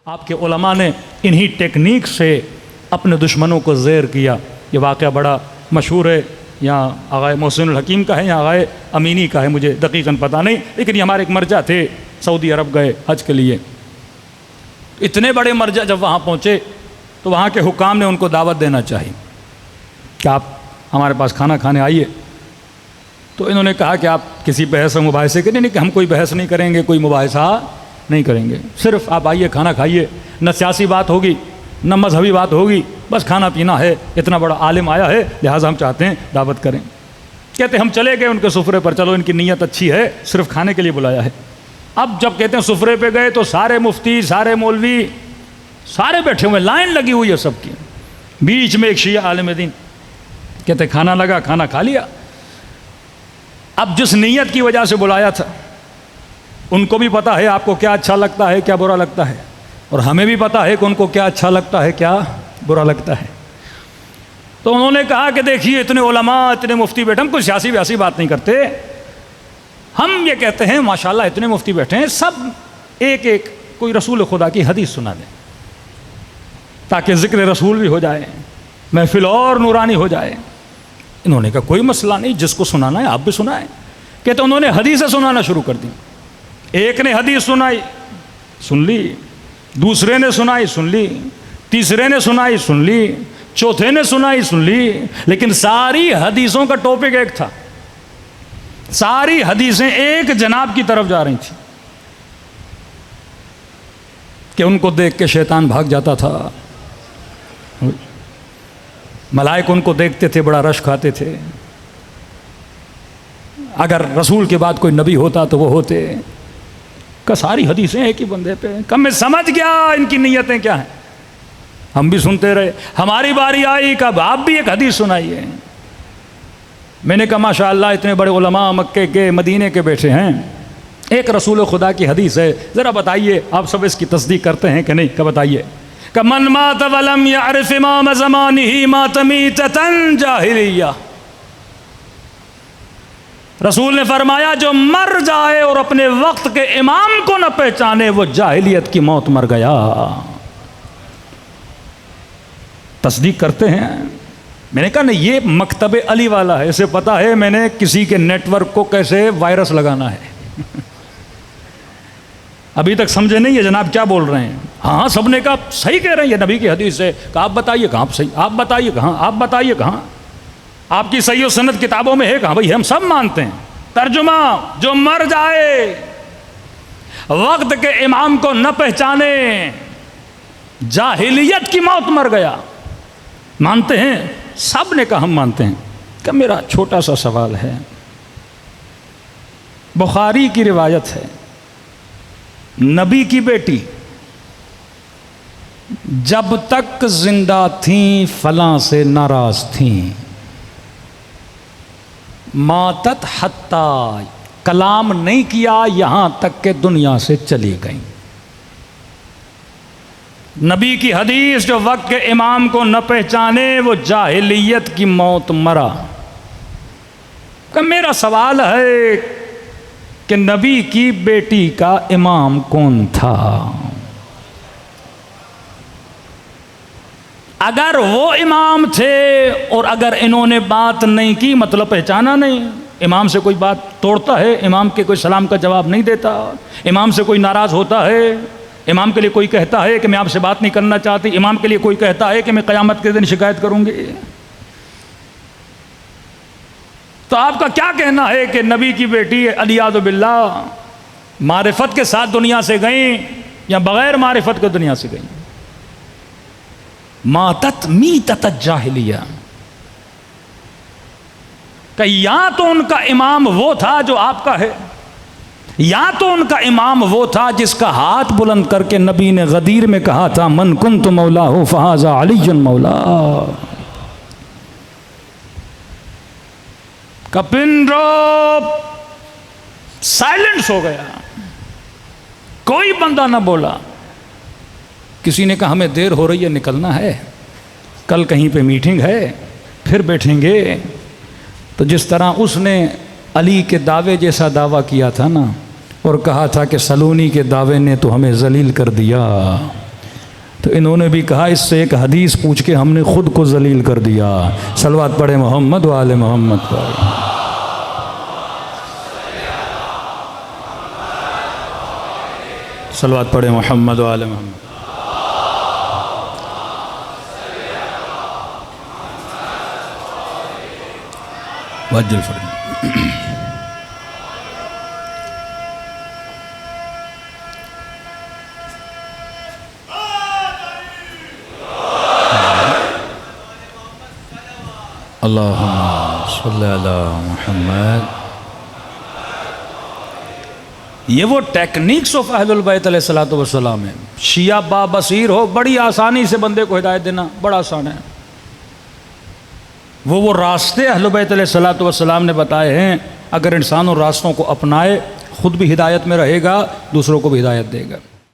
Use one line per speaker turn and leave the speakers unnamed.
آپ کے علماء نے انہی ٹیکنیک سے اپنے دشمنوں کو زیر کیا. یہ واقعہ بڑا مشہور ہے، یہاں آغائے محسن الحکیم کا ہے یا آغائے امینی کا ہے، مجھے دقیقاً پتہ نہیں، لیکن یہ ہمارے ایک مرجع تھے، سعودی عرب گئے حج کے لیے. اتنے بڑے مرجع جب وہاں پہنچے تو وہاں کے حکام نے ان کو دعوت دینا چاہی کہ آپ ہمارے پاس کھانا کھانے آئیے. تو انہوں نے کہا کہ آپ کسی بحث و مباحثے کے نہیں کہ ہم کوئی بحث نہیں کریں گے، کوئی مباحثہ نہیں کریں گے، صرف آپ آئیے کھانا کھائیے، نہ سیاسی بات ہوگی نہ مذہبی بات ہوگی، بس کھانا پینا ہے. اتنا بڑا عالم آیا ہے لہٰذا ہم چاہتے ہیں دعوت کریں. کہتے ہم چلے گئے ان کے سفرے پر، چلو ان کی نیت اچھی ہے، صرف کھانے کے لیے بلایا ہے. اب جب کہتے ہیں سفرے پہ گئے تو سارے مفتی، سارے مولوی، سارے بیٹھے ہوئے، لائن لگی ہوئی ہے سب کی. بیچ میں ایک شیعہ عالم دین، کہتے کھانا لگا، کھانا کھا لیا. اب جس نیت کی وجہ سے بلایا تھا ان کو بھی پتا ہے آپ کو کیا اچھا لگتا ہے کیا برا لگتا ہے، اور ہمیں بھی پتا ہے کہ ان کو کیا اچھا لگتا ہے کیا برا لگتا ہے. تو انہوں نے کہا کہ دیکھیے اتنے علماء، اتنے مفتی بیٹھے، ہم کوئی سیاسی ویاسی بات نہیں کرتے، ہم یہ کہتے ہیں ماشاءاللہ اتنے مفتی بیٹھے ہیں، سب ایک ایک کوئی رسول خدا کی حدیث سنا دیں تاکہ ذکر رسول بھی ہو جائے، محفل اور نورانی ہو جائے. انہوں نے کہا کوئی مسئلہ نہیں، جس کو سنانا ہے آپ بھی سنائیں. کہتے انہوں نے حدیثیں سنانا شروع کر دی. ایک نے حدیث سنائی، سن لی، دوسرے نے سنائی، سن لی، تیسرے نے سنائی، سن لی، چوتھے نے سنائی، سن لی، لیکن ساری حدیثوں کا ٹاپک ایک تھا، ساری حدیثیں ایک جناب کی طرف جا رہی تھیں کہ ان کو دیکھ کے شیطان بھاگ جاتا تھا، ملائک ان کو دیکھتے تھے بڑا رشک کھاتے تھے، اگر رسول کے بعد کوئی نبی ہوتا تو وہ ہوتے. کہ ساری حدیثیں ایک ہی بندے پہ. کم میں سمجھ گیا ان کی نیتیں کیا ہیں. ہم بھی سنتے رہے، ہماری باری آئی کب آپ بھی ایک حدیث سنائیے. میں نے کہا ماشاءاللہ اتنے بڑے علماء مکے کے مدینے کے بیٹھے ہیں، ایک رسول خدا کی حدیث ہے، ذرا بتائیے آپ سب اس کی تصدیق کرتے ہیں کہ نہیں؟ کہ بتائیے. کہ من مات ولم یعرف امام زمانہ مات میتۃ جاہلیہ. رسول نے فرمایا جو مر جائے اور اپنے وقت کے امام کو نہ پہچانے وہ جاہلیت کی موت مر گیا. تصدیق کرتے ہیں؟ میں نے کہا نہیں، یہ مکتب علی والا ہے، اسے پتا ہے میں نے کسی کے نیٹ ورک کو کیسے وائرس لگانا ہے. ابھی تک سمجھے نہیں یہ جناب کیا بول رہے ہیں. ہاں سب نے کہا صحیح کہہ رہے ہیں، یہ نبی کی حدیث ہے. کہ آپ بتائیے کہاں صحیح، آپ بتائیے کہاں، آپ بتائیے کہاں، آپ کی صحیح و سند کتابوں میں ہے کہاں؟ بھائی ہم سب مانتے ہیں. ترجمہ جو مر جائے وقت کے امام کو نہ پہچانے جاہلیت کی موت مر گیا. مانتے ہیں؟ سب نے کہا ہم مانتے ہیں. کہ میرا چھوٹا سا سوال ہے، بخاری کی روایت ہے نبی کی بیٹی جب تک زندہ تھیں فلاں سے ناراض تھیں، ماتت حتی، کلام نہیں کیا یہاں تک کہ دنیا سے چلی گئیں. نبی کی حدیث جو وقت کے امام کو نہ پہچانے وہ جاہلیت کی موت مرا. کہ میرا سوال ہے کہ نبی کی بیٹی کا امام کون تھا؟ اگر وہ امام تھے اور اگر انہوں نے بات نہیں کی مطلب پہچانا نہیں. امام سے کوئی بات توڑتا ہے، امام کے کوئی سلام کا جواب نہیں دیتا، امام سے کوئی ناراض ہوتا ہے، امام کے لیے کوئی کہتا ہے کہ میں آپ سے بات نہیں کرنا چاہتی، امام کے لیے کوئی کہتا ہے کہ میں قیامت کے دن شکایت کروں گی. تو آپ کا کیا کہنا ہے کہ نبی کی بیٹی علیاذ باللہ معرفت کے ساتھ دنیا سے گئیں یا بغیر معرفت کے دنیا سے گئیں؟ ماتت میتۃ جاہلیہ. کہ یا تو ان کا امام وہ تھا جو آپ کا ہے، یا تو ان کا امام وہ تھا جس کا ہاتھ بلند کر کے نبی نے غدیر میں کہا تھا من کنت مولاہ فہذا علی مولا. کپن روپ سائلنس ہو گیا، کوئی بندہ نہ بولا. کسی نے کہا ہمیں دیر ہو رہی ہے نکلنا ہے، کل کہیں پہ میٹنگ ہے پھر بیٹھیں گے. تو جس طرح اس نے علی کے دعوے جیسا دعویٰ کیا تھا نا، اور کہا تھا کہ سلونی کے دعوے نے تو ہمیں ذلیل کر دیا، تو انہوں نے بھی کہا اس سے ایک حدیث پوچھ کے ہم نے خود کو ذلیل کر دیا. صلوات پڑھے محمد و آل محمد پر. صلوات پڑھے محمد و آل محمد. وجل فرد. اللہم صلی علی محمد. یہ وہ ٹیکنیکس آف اہل البیت علیہ الصلوۃ والسلام ہے. شیعہ با بصیر ہو، بڑی آسانی سے بندے کو ہدایت دینا بڑا آسان ہے. وہ راستے اہل بیت علیہ الصلوۃ والسلام نے بتائے ہیں. اگر انسان ان راستوں کو اپنائے خود بھی ہدایت میں رہے گا، دوسروں کو بھی ہدایت دے گا.